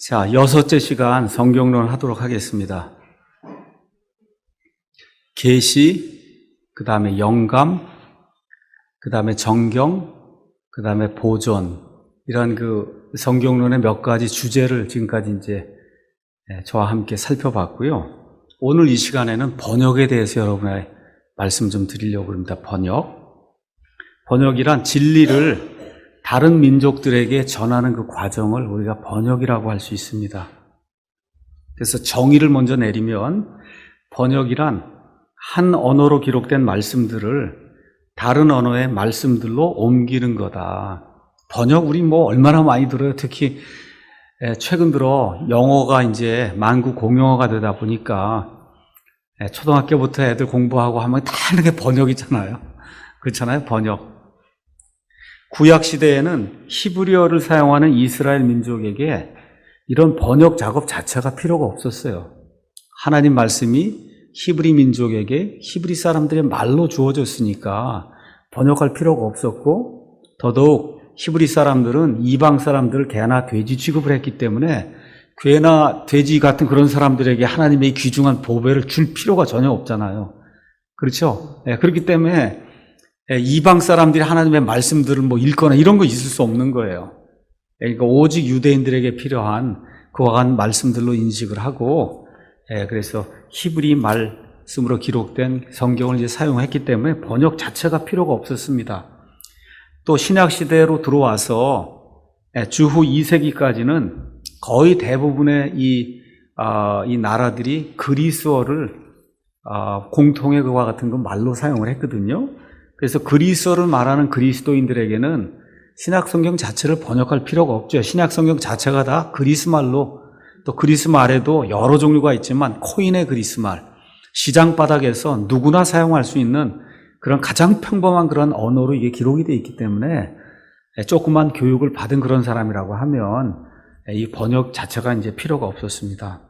자, 여섯째 시간 성경론 하도록 하겠습니다. 계시, 그 다음에 영감, 그 다음에 정경, 그 다음에 보존, 이런 성경론의 몇 가지 주제를 지금까지 이제 저와 함께 살펴봤고요. 오늘 이 시간에는 번역에 대해서 여러분의 말씀 좀 드리려고 합니다. 번역이란 진리를 다른 민족들에게 전하는 그 과정을 우리가 번역이라고 할 수 있습니다. 그래서 정의를 먼저 내리면 번역이란 한 언어로 기록된 말씀들을 다른 언어의 말씀들로 옮기는 거다. 번역 우리 얼마나 많이 들어요. 특히 최근 들어 영어가 이제 만국 공용어가 되다 보니까 초등학교부터 애들 공부하고 하면 다 이렇게 번역이잖아요. 그렇잖아요. 번역. 구약 시대에는 히브리어를 사용하는 이스라엘 민족에게 이런 번역 작업 자체가 필요가 없었어요. 하나님 말씀이 히브리 민족에게 히브리 사람들의 말로 주어졌으니까 번역할 필요가 없었고, 더더욱 히브리 사람들은 이방 사람들을 개나 돼지 취급을 했기 때문에 개나 돼지 같은 그런 사람들에게 하나님의 귀중한 보배를 줄 필요가 전혀 없잖아요. 그렇죠? 그렇기 때문에 이방 사람들이 하나님의 말씀들을 읽거나 이런 거 있을 수 없는 거예요. 그러니까 오직 유대인들에게 필요한 그와 같은 말씀들로 인식을 하고, 그래서 히브리 말씀으로 기록된 성경을 이제 사용했기 때문에 번역 자체가 필요가 없었습니다. 또 신약 시대로 들어와서 주후 2세기까지는 거의 대부분의 이 나라들이 그리스어를 공통의 그와 같은 거 말로 사용을 했거든요. 그래서 그리스어를 말하는 그리스도인들에게는 신약 성경 자체를 번역할 필요가 없죠. 신약 성경 자체가 다 그리스말로, 또 그리스말에도 여러 종류가 있지만 코인의 그리스말, 시장 바닥에서 누구나 사용할 수 있는 그런 가장 평범한 그런 언어로 이게 기록이 되어 있기 때문에 조그만 교육을 받은 그런 사람이라고 하면 이 번역 자체가 이제 필요가 없었습니다.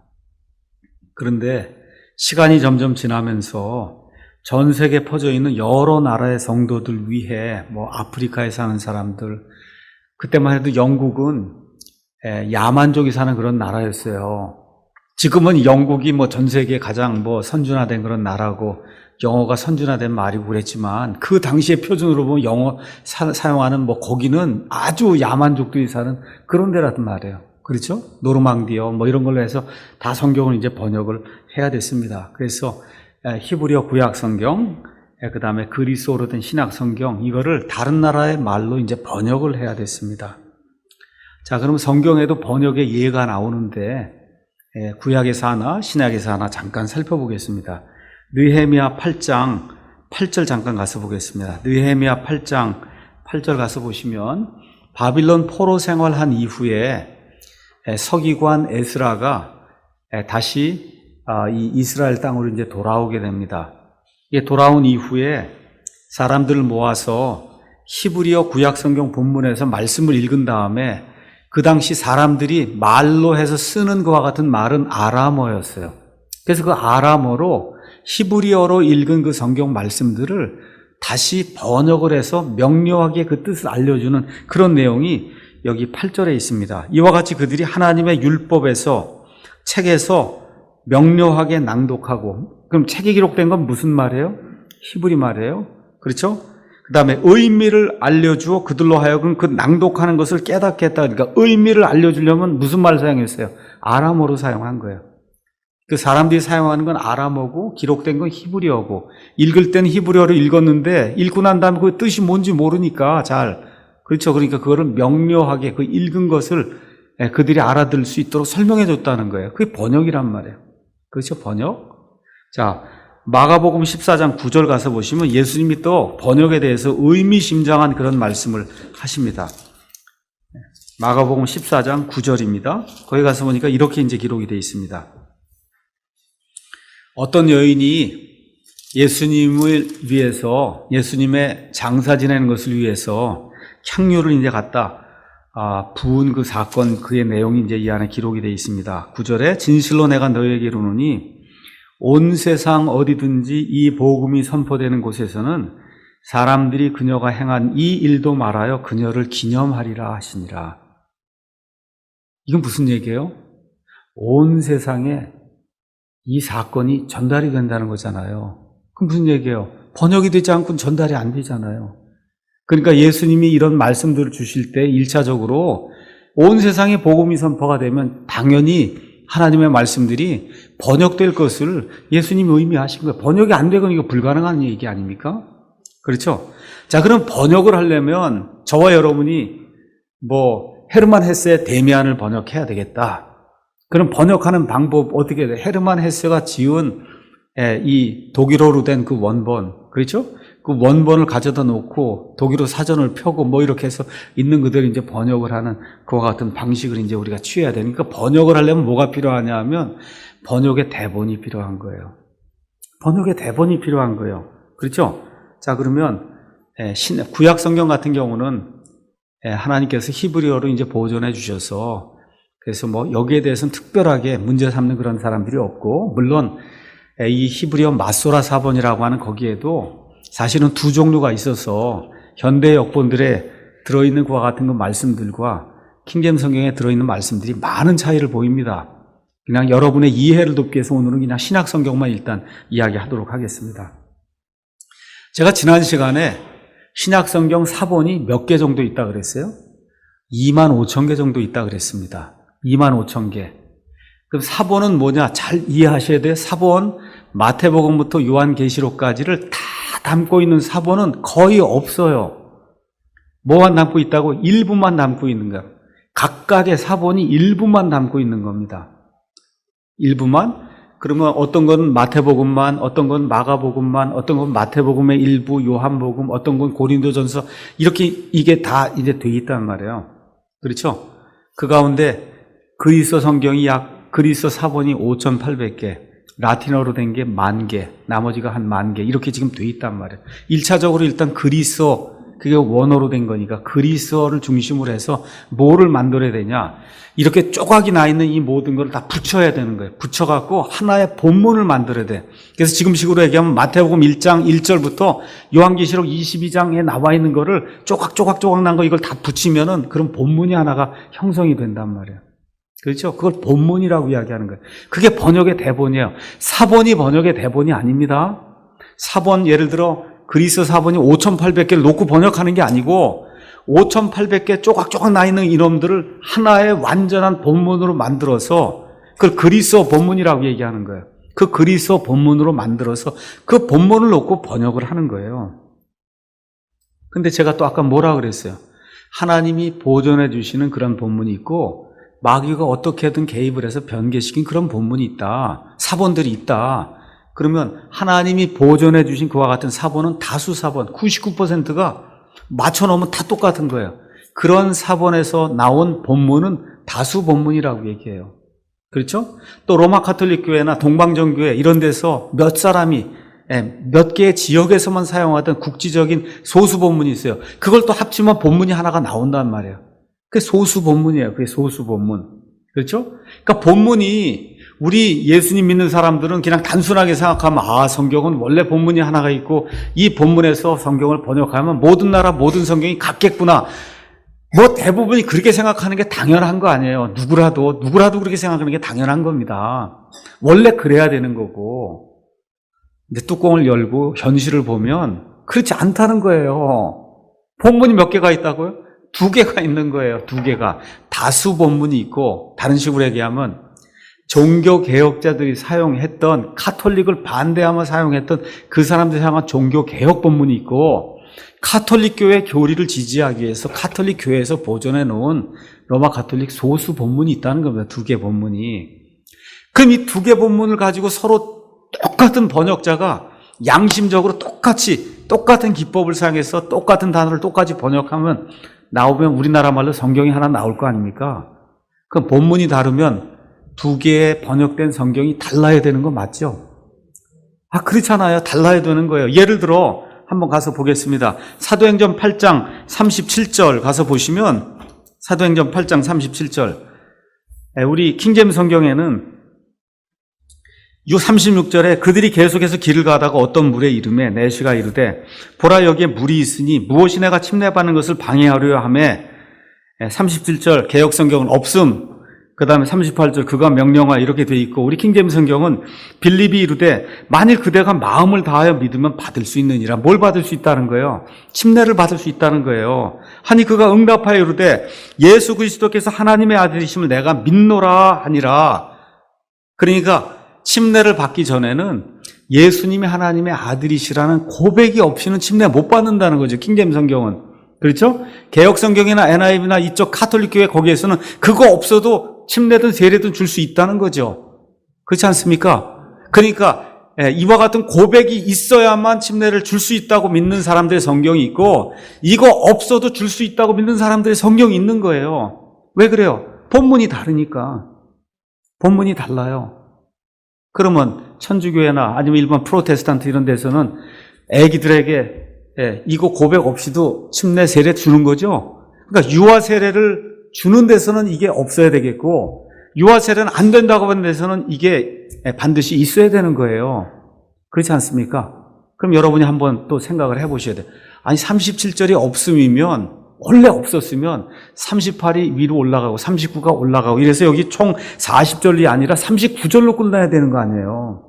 그런데 시간이 점점 지나면서 전 세계에 퍼져 있는 여러 나라의 성도들 위해 아프리카에 사는 사람들, 그때만 해도 영국은 야만족이 사는 그런 나라였어요. 지금은 영국이 전 세계에 가장 선진화된 그런 나라고 영어가 선진화된 말이고 그랬지만 그 당시의 표준으로 보면 영어 사용하는 거기는 아주 야만족들이 사는 그런 데라던 말이에요. 그렇죠? 노르망디어 이런 걸로 해서 다 성경을 이제 번역을 해야 됐습니다. 그래서 히브리어 구약 성경, 그 다음에 그리스어로 된 신약 성경, 이거를 다른 나라의 말로 이제 번역을 해야 됐습니다. 자, 그럼 성경에도 번역의 예가 나오는데, 구약에서 하나, 신약에서 하나 잠깐 살펴보겠습니다. 느헤미야 8장 8절 잠깐 가서 보겠습니다. 느헤미야 8장 8절 가서 보시면, 바빌론 포로 생활한 이후에 서기관 에스라가 다시 이 이스라엘 땅으로 이제 돌아오게 됩니다. 이게 돌아온 이후에 사람들을 모아서 히브리어 구약 성경 본문에서 말씀을 읽은 다음에 그 당시 사람들이 말로 해서 쓰는 것과 같은 말은 아람어였어요. 그래서 그 아람어로 히브리어로 읽은 그 성경 말씀들을 다시 번역을 해서 명료하게 그 뜻을 알려주는 그런 내용이 여기 8절에 있습니다. 이와 같이 그들이 하나님의 율법에서, 책에서 명료하게 낭독하고, 그럼 책에 기록된 건 무슨 말이에요? 히브리 말이에요. 그렇죠? 그 다음에 의미를 알려주어 그들로 하여금 그 낭독하는 것을 깨닫게 했다. 그러니까 의미를 알려주려면 무슨 말을 사용했어요? 아람어로 사용한 거예요. 그 사람들이 사용하는 건 아람어고 기록된 건 히브리어고, 읽을 때는 히브리어로 읽었는데 읽고 난 다음에 그 뜻이 뭔지 모르니까 그렇죠. 그러니까 그거를 명료하게 그 읽은 것을 그들이 알아들을 수 있도록 설명해 줬다는 거예요. 그게 번역이란 말이에요. 그렇죠? 번역. 자, 마가복음 14장 9절 가서 보시면 예수님이 또 번역에 대해서 의미심장한 그런 말씀을 하십니다. 마가복음 14장 9절입니다. 거기 가서 보니까 이렇게 이제 기록이 되어 있습니다. 어떤 여인이 예수님을 위해서, 예수님의 장사 지내는 것을 위해서 향유를 이제 갖다 부은 그 사건, 그의 내용이 이제 이 안에 기록이 되어 있습니다. 9절에 진실로 내가 너희에게 이르노니 온 세상 어디든지 이 복음이 선포되는 곳에서는 사람들이 그녀가 행한 이 일도 말하여 그녀를 기념하리라 하시니라. 이건 무슨 얘기예요? 온 세상에 이 사건이 전달이 된다는 거잖아요. 그럼 무슨 얘기예요? 번역이 되지 않고는 전달이 안 되잖아요. 그러니까 예수님이 이런 말씀들을 주실 때 1차적으로 온 세상에 복음이 선포가 되면 당연히 하나님의 말씀들이 번역될 것을 예수님이 의미하신 거예요. 번역이 안 되건 이거 불가능한 얘기 아닙니까? 그렇죠? 자, 그럼 번역을 하려면 저와 여러분이 헤르만 헤세의 데미안을 번역해야 되겠다. 그럼 번역하는 방법 어떻게 돼? 헤르만 헤세가 지은 이 독일어로 된 그 원본, 그렇죠? 그 원본을 가져다 놓고 독일어 사전을 펴고 이렇게 해서 있는 그대로 이제 번역을 하는 그와 같은 방식을 이제 우리가 취해야 되니까 번역을 하려면 뭐가 필요하냐 하면 번역의 대본이 필요한 거예요. 번역의 대본이 필요한 거예요. 그렇죠? 자, 그러면 구약 성경 같은 경우는 하나님께서 히브리어로 이제 보존해 주셔서 그래서 여기에 대해서는 특별하게 문제 삼는 그런 사람들이 없고, 물론 이 히브리어 마소라 사본이라고 하는 거기에도 사실은 두 종류가 있어서 현대 역본들에 들어있는 그와 같은 그 말씀들과 킹제임 성경에 들어있는 말씀들이 많은 차이를 보입니다. 그냥 여러분의 이해를 돕기 위해서 오늘은 그냥 신약 성경만 일단 이야기하도록 하겠습니다. 제가 지난 시간에 신약 성경 사본이 몇 개 정도 있다 그랬어요? 25,000개 정도 있다 그랬습니다. 25,000개. 그럼 사본은 뭐냐? 잘 이해하셔야 돼요. 사본, 마태복음부터 요한계시록까지를 다 담고 있는 사본은 거의 없어요. 뭐만 담고 있다고? 일부만 담고 있는 거예요. 각각의 사본이 일부만 담고 있는 겁니다. 일부만? 그러면 어떤 건 마태복음만, 어떤 건 마가복음만, 어떤 건 마태복음의 일부, 요한복음, 어떤 건 고린도전서, 이렇게 이게 다 이제 돼 있단 말이에요. 그렇죠? 그 가운데 그리스어 성경이 그리스어 사본이 5,800개, 라틴어로 된 게 10,000개, 나머지가 한 10,000개, 이렇게 지금 돼 있단 말이에요. 1차적으로 일단 그리스어, 그게 원어로 된 거니까 그리스어를 중심으로 해서 뭐를 만들어야 되냐. 이렇게 조각이 나 있는 이 모든 걸 다 붙여야 되는 거예요. 붙여갖고 하나의 본문을 만들어야 돼. 그래서 지금식으로 얘기하면 마태복음 1장 1절부터 요한계시록 22장에 나와 있는 거를 조각 난 거 이걸 다 붙이면은 그런 본문이 하나가 형성이 된단 말이에요. 그렇죠? 그걸 본문이라고 이야기하는 거예요. 그게 번역의 대본이에요. 사본이 번역의 대본이 아닙니다. 사본, 예를 들어 그리스 사본이 5,800개를 놓고 번역하는 게 아니고 5,800개 조각조각 나 있는 이놈들을 하나의 완전한 본문으로 만들어서 그걸 그리스어 본문이라고 얘기하는 거예요. 그 그리스어 본문으로 만들어서 그 본문을 놓고 번역을 하는 거예요. 근데 제가 또 아까 뭐라 그랬어요? 하나님이 보존해 주시는 그런 본문이 있고 마귀가 어떻게든 개입을 해서 변개시킨 그런 본문이 있다. 사본들이 있다. 그러면 하나님이 보존해 주신 그와 같은 사본은 다수 사본, 99%가 맞춰놓으면 다 똑같은 거예요. 그런 사본에서 나온 본문은 다수 본문이라고 얘기해요. 그렇죠? 또 로마 가톨릭 교회나 동방정교회 이런 데서 몇 사람이 몇 개의 지역에서만 사용하던 국지적인 소수 본문이 있어요. 그걸 또 합치면 본문이 하나가 나온단 말이에요. 그게 소수 본문이에요. 그게 소수 본문. 그렇죠? 그러니까 본문이 우리 예수님 믿는 사람들은 그냥 단순하게 생각하면 성경은 원래 본문이 하나가 있고 이 본문에서 성경을 번역하면 모든 나라 모든 성경이 같겠구나. 대부분이 그렇게 생각하는 게 당연한 거 아니에요. 누구라도 그렇게 생각하는 게 당연한 겁니다. 원래 그래야 되는 거고. 근데 뚜껑을 열고 현실을 보면 그렇지 않다는 거예요. 본문이 몇 개가 있다고요? 2개가 있는 거예요. 2개가. 다수 본문이 있고, 다른 식으로 얘기하면 종교개혁자들이 사용했던, 카톨릭을 반대하며 사용했던 그 사람들이 사용한 종교개혁 본문이 있고, 카톨릭 교회 교리를 지지하기 위해서 카톨릭 교회에서 보존해 놓은 로마 가톨릭 소수 본문이 있다는 겁니다. 2개 본문이. 그럼 이 2개 본문을 가지고 서로 똑같은 번역자가 양심적으로 똑같은 기법을 사용해서 똑같은 단어를 똑같이 번역하면 나오면 우리나라 말로 성경이 하나 나올 거 아닙니까? 그럼 본문이 다르면 2개의 번역된 성경이 달라야 되는 거 맞죠? 그렇잖아요. 달라야 되는 거예요. 예를 들어 한번 가서 보겠습니다. 사도행전 8장 37절 가서 보시면 사도행전 8장 37절 우리 킹제임 성경에는 36절에 그들이 계속해서 길을 가다가 어떤 물에 이르매 내시가 이르되 보라 여기에 물이 있으니 무엇이 내가 침례받는 것을 방해하려 하매 37절 개혁성경은 없음. 그 다음에 38절 그가 명령하 이렇게 돼 있고, 우리 킹제임스 성경은 빌립이 이르되 만일 그대가 마음을 다하여 믿으면 받을 수 있느니라. 뭘 받을 수 있다는 거예요? 침례를 받을 수 있다는 거예요. 하니 그가 응답하여 이르되 예수 그리스도께서 하나님의 아들이심을 내가 믿노라 하니라. 그러니까 침례를 받기 전에는 예수님이 하나님의 아들이시라는 고백이 없이는 침례 못 받는다는 거죠. 킹제임스 성경은. 그렇죠? 개혁 성경이나 NIV나 이쪽 카톨릭 교회 거기에서는 그거 없어도 침례든 세례든 줄 수 있다는 거죠. 그렇지 않습니까? 그러니까 이와 같은 고백이 있어야만 침례를 줄 수 있다고 믿는 사람들의 성경이 있고, 이거 없어도 줄 수 있다고 믿는 사람들의 성경이 있는 거예요. 왜 그래요? 본문이 다르니까. 본문이 달라요. 그러면 천주교회나 아니면 일반 프로테스탄트 이런 데서는 애기들에게 이거 고백 없이도 침례 세례 주는 거죠. 그러니까 유아 세례를 주는 데서는 이게 없어야 되겠고, 유아 세례는 안 된다고 하는 데서는 이게 반드시 있어야 되는 거예요. 그렇지 않습니까? 그럼 여러분이 한번 또 생각을 해보셔야 돼요. 아니 37절이 없음이면, 원래 없었으면 38이 위로 올라가고 39가 올라가고 이래서 여기 총 40절이 아니라 39절로 끝나야 되는 거 아니에요.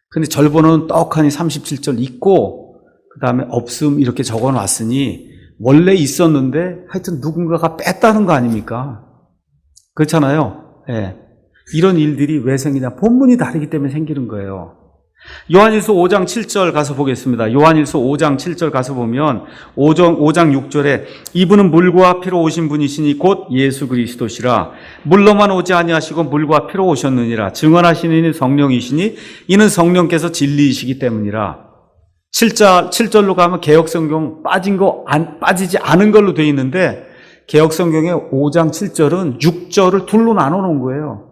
근데 절번호는 떡하니 37절 있고 그 다음에 없음 이렇게 적어놨으니 원래 있었는데 하여튼 누군가가 뺐다는 거 아닙니까? 그렇잖아요. 예. 이런 일들이 왜 생기냐? 본문이 다르기 때문에 생기는 거예요. 요한일서 5장 7절 가서 보겠습니다. 요한일서 5장 7절 가서 보면 5장 6절에 이분은 물과 피로 오신 분이시니 곧 예수 그리스도시라. 물로만 오지 아니하시고 물과 피로 오셨느니라. 증언하시는 이는 성령이시니 이는 성령께서 진리이시기 때문이라. 7절로 가면 개혁성경 빠지지 않은 걸로 되어 있는데, 개혁성경의 5장 7절은 6절을 둘로 나눠 놓은 거예요.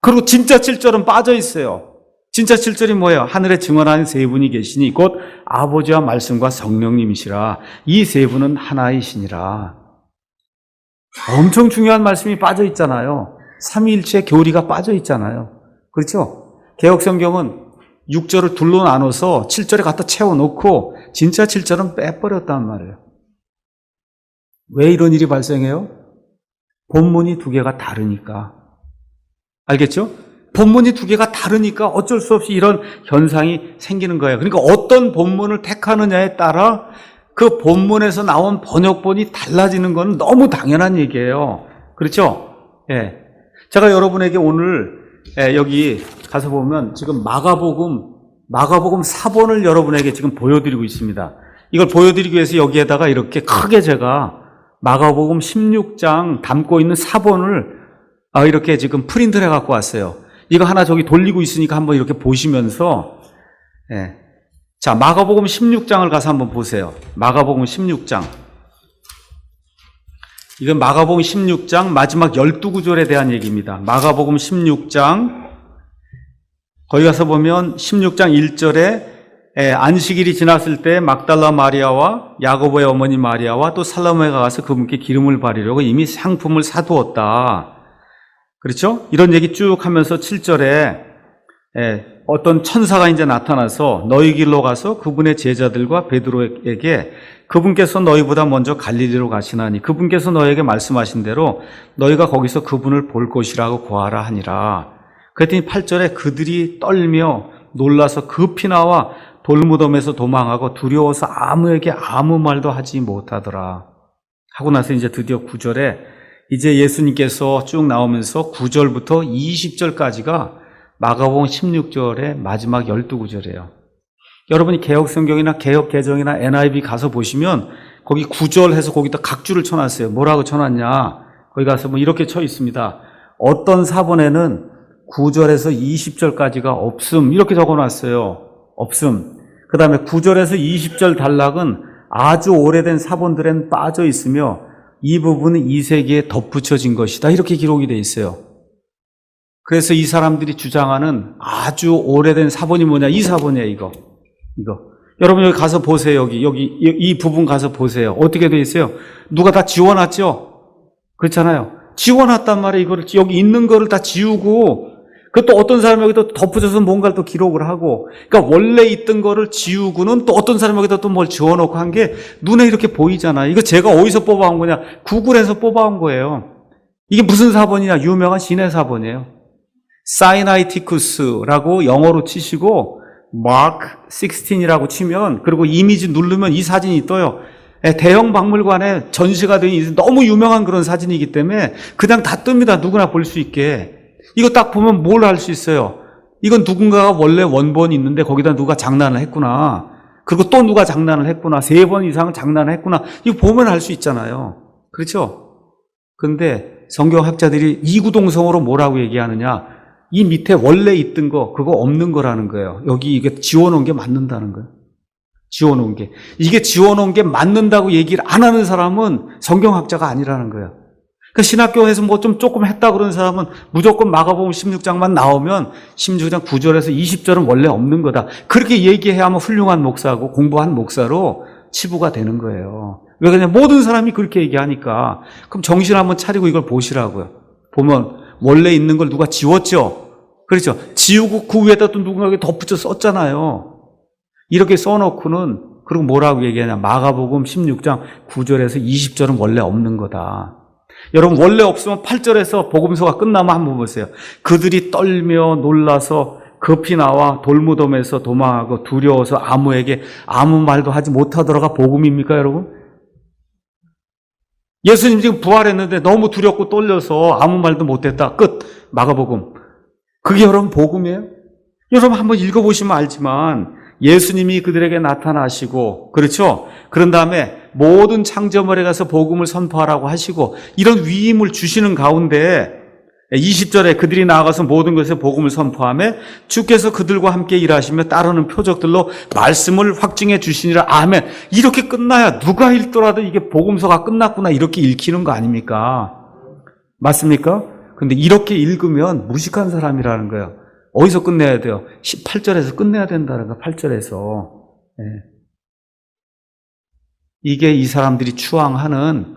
그리고 진짜 7절은 빠져 있어요. 진짜 7절이 뭐예요? 하늘에 증언하는 세 분이 계시니 곧 아버지와 말씀과 성령님이시라. 이 세 분은 하나이시니라. 엄청 중요한 말씀이 빠져 있잖아요. 삼위일체의 교리가 빠져 있잖아요. 그렇죠? 개혁성경은 6절을 둘로 나눠서 7절에 갖다 채워놓고 진짜 7절은 빼버렸단 말이에요. 왜 이런 일이 발생해요? 본문이 두 개가 다르니까. 알겠죠? 본문이 두 개가 다르니까 어쩔 수 없이 이런 현상이 생기는 거예요. 그러니까 어떤 본문을 택하느냐에 따라 그 본문에서 나온 번역본이 달라지는 건 너무 당연한 얘기예요. 그렇죠? 예. 제가 여러분에게 오늘 여기 가서 보면 지금 마가복음 4번을 여러분에게 지금 보여드리고 있습니다. 이걸 보여드리기 위해서 여기에다가 이렇게 크게 제가 마가복음 16장 담고 있는 4번을 이렇게 지금 프린트를 해갖고 왔어요. 이거 하나 저기 돌리고 있으니까 한번 이렇게 보시면서, 자, 마가복음 16장을 가서 한번 보세요. 마가복음 16장. 이건 마가복음 16장 마지막 12구절에 대한 얘기입니다. 마가복음 16장, 거기 가서 보면 16장 1절에 안식일이 지났을 때 막달라 마리아와 야고보의 어머니 마리아와 또 살로메가 가서 그분께 기름을 바르려고 이미 상품을 사두었다. 그렇죠? 이런 얘기 쭉 하면서 7절에 어떤 천사가 이제 나타나서 너희 길로 가서 그분의 제자들과 베드로에게 그분께서 너희보다 먼저 갈릴리로 가시나니 그분께서 너희에게 말씀하신 대로 너희가 거기서 그분을 볼 것이라고 고하라 하니라. 그랬더니 8절에 그들이 떨며 놀라서 급히 나와 돌무덤에서 도망하고 두려워서 아무에게 아무 말도 하지 못하더라. 하고 나서 이제 드디어 9절에 이제 예수님께서 쭉 나오면서 9절부터 20절까지가 마가복음 16절의 마지막 12구절이에요. 여러분이 개혁성경이나 개혁개정이나 NIV 가서 보시면 거기 9절 해서 거기다 각주를 쳐놨어요. 뭐라고 쳐놨냐? 거기 가서 뭐 이렇게 쳐 있습니다. 어떤 사본에는 9절에서 20절까지가 없음 이렇게 적어놨어요. 없음. 그 다음에 9절에서 20절 단락은 아주 오래된 사본들엔 빠져 있으며 이 부분은 2세기에 덧붙여진 것이다. 이렇게 기록이 돼 있어요. 그래서 이 사람들이 주장하는 아주 오래된 사본이 뭐냐? 이 사본이에요, 이거. 여러분 여기 가서 보세요. 여기 이 부분 가서 보세요. 어떻게 돼 있어요? 누가 다 지워놨죠? 그렇잖아요. 지워놨단 말이에요. 이거를 여기 있는 거를 다 지우고 그것도 어떤 사람이 여기다 덧붙여서 뭔가를 또 기록을 하고, 그러니까 원래 있던 거를 지우고는 또 어떤 사람이 여기다 또 뭘 지워놓고 한 게 눈에 이렇게 보이잖아요. 이거 제가 어디서 뽑아온 거냐? 구글에서 뽑아온 거예요. 이게 무슨 사본이냐? 유명한 신의 사본이에요. 사이나이티쿠스라고 영어로 치시고 마크 16이라고 치면, 그리고 이미지 누르면 이 사진이 떠요. 대형 박물관에 전시가 된 너무 유명한 그런 사진이기 때문에 그냥 다 뜹니다. 누구나 볼 수 있게. 이거 딱 보면 뭘 알 수 있어요? 이건 누군가가 원래 원본이 있는데 거기다 누가 장난을 했구나. 그리고 또 누가 장난을 했구나. 3번 이상은 장난을 했구나. 이거 보면 알 수 있잖아요. 그렇죠? 그런데 성경학자들이 이구동성으로 뭐라고 얘기하느냐? 이 밑에 원래 있던 거, 그거 없는 거라는 거예요. 여기 이게 지워놓은 게 맞는다는 거예요. 지워놓은 게. 이게 지워놓은 게 맞는다고 얘기를 안 하는 사람은 성경학자가 아니라는 거예요. 그 신학교에서 뭐 좀 조금 했다 그러는 사람은 무조건 마가복음 16장만 나오면 16장 9절에서 20절은 원래 없는 거다. 그렇게 얘기해야만 훌륭한 목사고 공부한 목사로 치부가 되는 거예요. 왜 그러냐? 모든 사람이 그렇게 얘기하니까. 그럼 정신 한번 차리고 이걸 보시라고요. 보면 원래 있는 걸 누가 지웠죠? 그렇죠? 지우고 그 위에다 또 누군가 덧붙여 썼잖아요. 이렇게 써놓고는, 그리고 뭐라고 얘기하냐? 마가복음 16장 9절에서 20절은 원래 없는 거다. 여러분, 원래 없으면 8절에서 복음서가 끝나면 한번 보세요. 그들이 떨며 놀라서 급히 나와 돌무덤에서 도망하고 두려워서 아무에게 아무 말도 하지 못하더라가 복음입니까, 여러분? 예수님 지금 부활했는데 너무 두렵고 떨려서 아무 말도 못했다. 끝. 마가복음. 그게 여러분 복음이에요? 여러분 한번 읽어보시면 알지만 예수님이 그들에게 나타나시고, 그렇죠? 그런 다음에 모든 창조물에 가서 복음을 선포하라고 하시고, 이런 위임을 주시는 가운데 20절에 그들이 나아가서 모든 것에 복음을 선포하며 주께서 그들과 함께 일하시며 따르는 표적들로 말씀을 확증해 주시니라. 아멘. 이렇게 끝나야 누가 읽더라도 이게 복음서가 끝났구나 이렇게 읽히는 거 아닙니까? 맞습니까? 근데 이렇게 읽으면 무식한 사람이라는 거예요. 어디서 끝내야 돼요? 18절에서 끝내야 된다는 거예요. 8절에서. 네. 이게 이 사람들이 추앙하는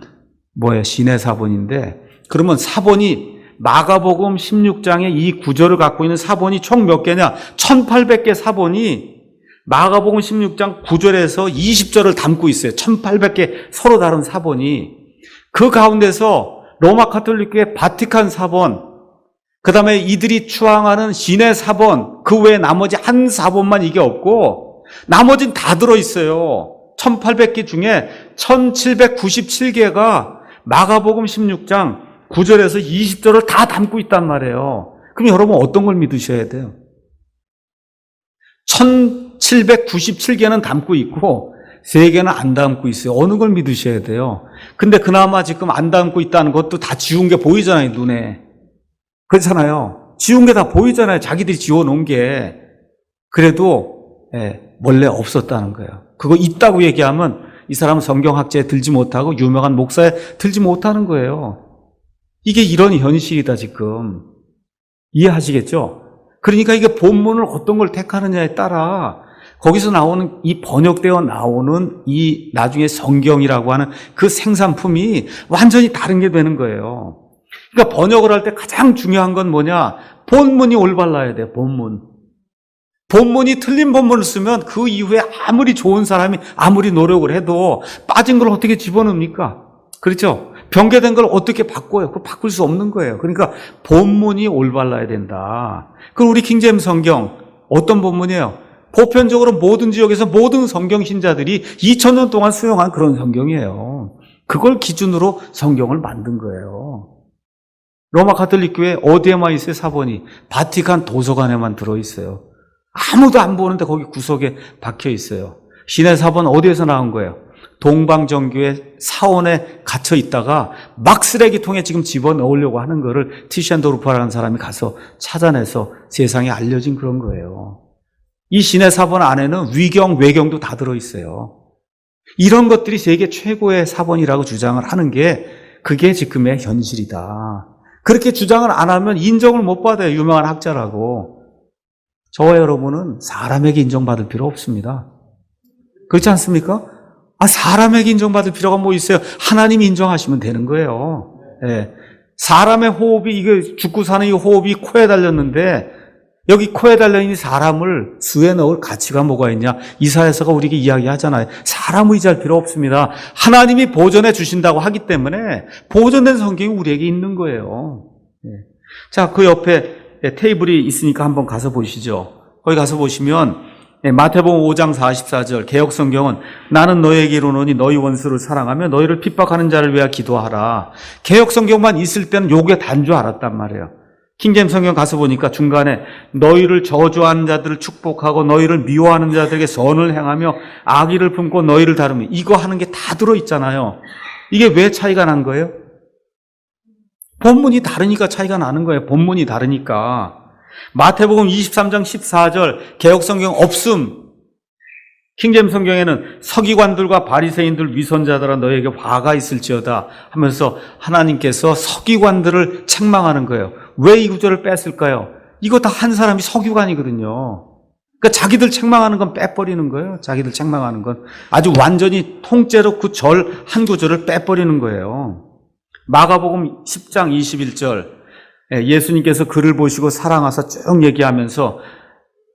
신의 사본인데, 그러면 사본이 마가복음 16장의 이 구절을 갖고 있는 사본이 총 몇 개냐? 1800개 사본이 마가복음 16장 9절에서 20절을 담고 있어요. 1800개 서로 다른 사본이. 그 가운데서 로마 카톨릭교회 바티칸 사본, 그 다음에 이들이 추앙하는 신의 사본, 그 외에 나머지 한 사본만 이게 없고 나머지는 다 들어있어요. 1800개 중에 1797개가 마가복음 16장 9절에서 20절을 다 담고 있단 말이에요. 그럼 여러분 어떤 걸 믿으셔야 돼요? 1797개는 담고 있고 3개는 안 담고 있어요. 어느 걸 믿으셔야 돼요? 근데 그나마 지금 안 담고 있다는 것도 다 지운 게 보이잖아요, 눈에. 그렇잖아요. 지운 게 다 보이잖아요. 자기들이 지워놓은 게. 그래도 원래 없었다는 거예요. 그거 있다고 얘기하면 이 사람은 성경학자에 들지 못하고 유명한 목사에 들지 못하는 거예요. 이게 이런 현실이다 지금. 이해하시겠죠? 그러니까 이게 본문을 어떤 걸 택하느냐에 따라 거기서 나오는 이 번역되어 나오는 이 나중에 성경이라고 하는 그 생산품이 완전히 다른 게 되는 거예요. 그러니까 번역을 할 때 가장 중요한 건 뭐냐? 본문이 올바라야 돼요. 본문이 틀린 본문을 쓰면 그 이후에 아무리 좋은 사람이 아무리 노력을 해도 빠진 걸 어떻게 집어넣습니까? 그렇죠? 변개된 걸 어떻게 바꿔요? 그거 바꿀 수 없는 거예요. 그러니까 본문이 올바라야 된다. 그럼 우리 킹제임스 성경 어떤 본문이에요? 보편적으로 모든 지역에서 모든 성경 신자들이 2000년 동안 수용한 그런 성경이에요. 그걸 기준으로 성경을 만든 거예요. 로마 가톨릭 교회 어디에만 있어요? 사본이 바티칸 도서관에만 들어있어요. 아무도 안 보는데 거기 구석에 박혀 있어요. 신의 사본 어디에서 나온 거예요? 동방정교회 사원에 갇혀 있다가 막 쓰레기통에 지금 집어넣으려고 하는 거를 티셴도르파라는 사람이 가서 찾아내서 세상에 알려진 그런 거예요. 이 신의 사본 안에는 위경, 외경도 다 들어있어요. 이런 것들이 세계 최고의 사본이라고 주장을 하는 게 그게 지금의 현실이다. 그렇게 주장을 안 하면 인정을 못 받아요. 유명한 학자라고. 저와 여러분은 사람에게 인정받을 필요 없습니다. 그렇지 않습니까? 사람에게 인정받을 필요가 뭐 있어요? 하나님이 인정하시면 되는 거예요. 예. 사람의 호흡이, 이게 죽고 사는 이 호흡이 코에 달렸는데 여기 코에 달려있는 사람을 수에 넣을 가치가 뭐가 있냐? 이사야서가 우리에게 이야기하잖아요. 사람 의지할 필요 없습니다. 하나님이 보존해 주신다고 하기 때문에 보존된 성경이 우리에게 있는 거예요. 자, 그 옆에 테이블이 있으니까 한번 가서 보시죠. 거기 가서 보시면 마태복음 5장 44절 개역성경은 나는 너에게 이르노니 너희 원수를 사랑하며 너희를 핍박하는 자를 위하여 기도하라. 개역성경만 있을 때는 요게 단 줄 알았단 말이에요. 킹제임스 성경 가서 보니까 중간에 너희를 저주하는 자들을 축복하고 너희를 미워하는 자들에게 선을 행하며 악의를 품고 너희를 다루며 이거 하는 게 다 들어있잖아요. 이게 왜 차이가 난 거예요? 본문이 다르니까 차이가 나는 거예요. 본문이 다르니까. 마태복음 23장 14절 개역성경 없음. 킹제임스 성경에는 서기관들과 바리새인들 위선자들아 너에게 화가 있을지어다 하면서 하나님께서 서기관들을 책망하는 거예요. 왜 이 구절을 뺐을까요? 이거 다 한 사람이 서기관이거든요. 그러니까 자기들 책망하는 건 빼버리는 거예요. 자기들 책망하는 건 아주 완전히 통째로 그 절 한 구절을 빼버리는 거예요. 마가복음 10장 21절 예수님께서 그를 보시고 사랑하사 쭉 얘기하면서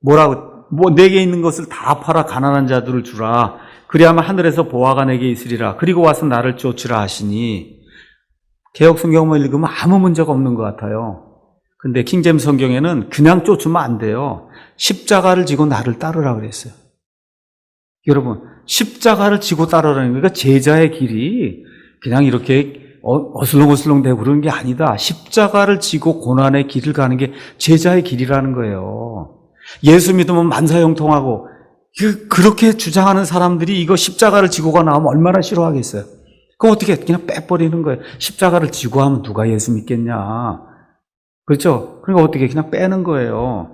뭐라고 내게 있는 것을 다 팔아 가난한 자들을 주라. 그리하면 하늘에서 보화가 내게 있으리라. 그리고 와서 나를 쫓으라 하시니 개역성경만 읽으면 아무 문제가 없는 것 같아요. 근데 킹제임스 성경에는 그냥 쫓으면 안 돼요. 십자가를 지고 나를 따르라 그랬어요. 여러분, 십자가를 지고 따르라는 거니까 제자의 길이 그냥 이렇게 어슬렁어슬렁 대고 그러는 게 아니다. 십자가를 지고 고난의 길을 가는 게 제자의 길이라는 거예요. 예수 믿으면 만사형통하고 그렇게 주장하는 사람들이 이거 십자가를 지고가 나오면 얼마나 싫어하겠어요. 그럼 어떻게 그냥 빼버리는 거예요. 십자가를 지고 하면 누가 예수 믿겠냐. 그렇죠? 그러니까 어떻게 그냥 빼는 거예요.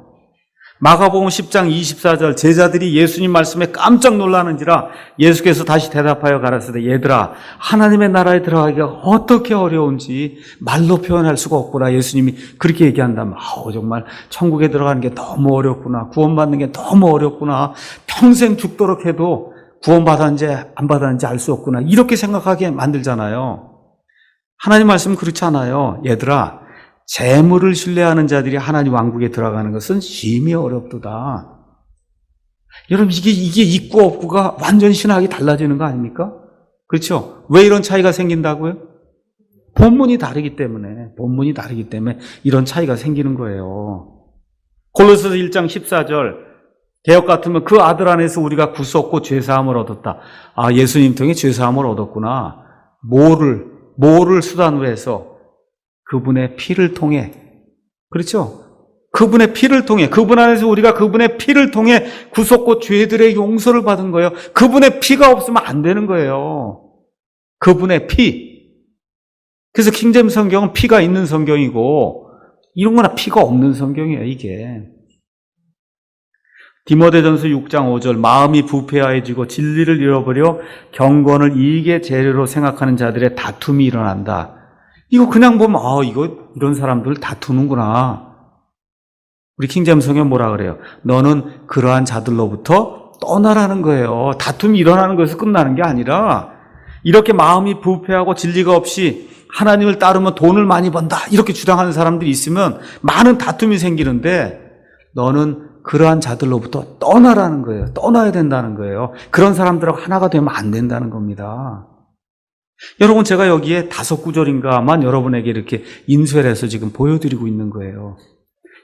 마가복음 10장 24절 제자들이 예수님 말씀에 깜짝 놀라는지라 예수께서 다시 대답하여 가라사대 얘들아 하나님의 나라에 들어가기가 어떻게 어려운지 말로 표현할 수가 없구나. 예수님이 그렇게 얘기한다면 정말 천국에 들어가는 게 너무 어렵구나. 구원받는 게 너무 어렵구나. 평생 죽도록 해도 구원받았는지 안 받았는지 알 수 없구나. 이렇게 생각하게 만들잖아요. 하나님 말씀은 그렇지 않아요. 얘들아 재물을 신뢰하는 자들이 하나님 왕국에 들어가는 것은 심히 어렵도다. 여러분 이게 있고 없고가 완전 신학이 달라지는 거 아닙니까? 그렇죠? 왜 이런 차이가 생긴다고요? 본문이 다르기 때문에 이런 차이가 생기는 거예요. 골로새서 1장 14절 개역 같으면 그 아들 안에서 우리가 구속고 죄사함을 얻었다. 예수님 통해 죄사함을 얻었구나. 뭐를 수단으로 해서? 그분의 피를 통해. 그렇죠? 그분의 피를 통해, 그분 안에서 우리가 그분의 피를 통해 구속고 죄들의 용서를 받은 거예요. 그분의 피가 없으면 안 되는 거예요. 그분의 피. 그래서 킹제임스 성경은 피가 있는 성경이고 이런 거나 피가 없는 성경이에요, 이게. 디모데전서 6장 5절 마음이 부패하여지고 진리를 잃어버려 경건을 이익의 재료로 생각하는 자들의 다툼이 일어난다. 이거 그냥 보면 이런 사람들 다투는구나. 우리 킹제임스 성경 뭐라 그래요? 너는 그러한 자들로부터 떠나라는 거예요. 다툼이 일어나는 것에서 끝나는 게 아니라 이렇게 마음이 부패하고 진리가 없이 하나님을 따르면 돈을 많이 번다 이렇게 주장하는 사람들이 있으면 많은 다툼이 생기는데 너는 그러한 자들로부터 떠나라는 거예요. 떠나야 된다는 거예요. 그런 사람들하고 하나가 되면 안 된다는 겁니다. 여러분 제가 여기에 5구절인가만 여러분에게 이렇게 인쇄를 해서 지금 보여드리고 있는 거예요.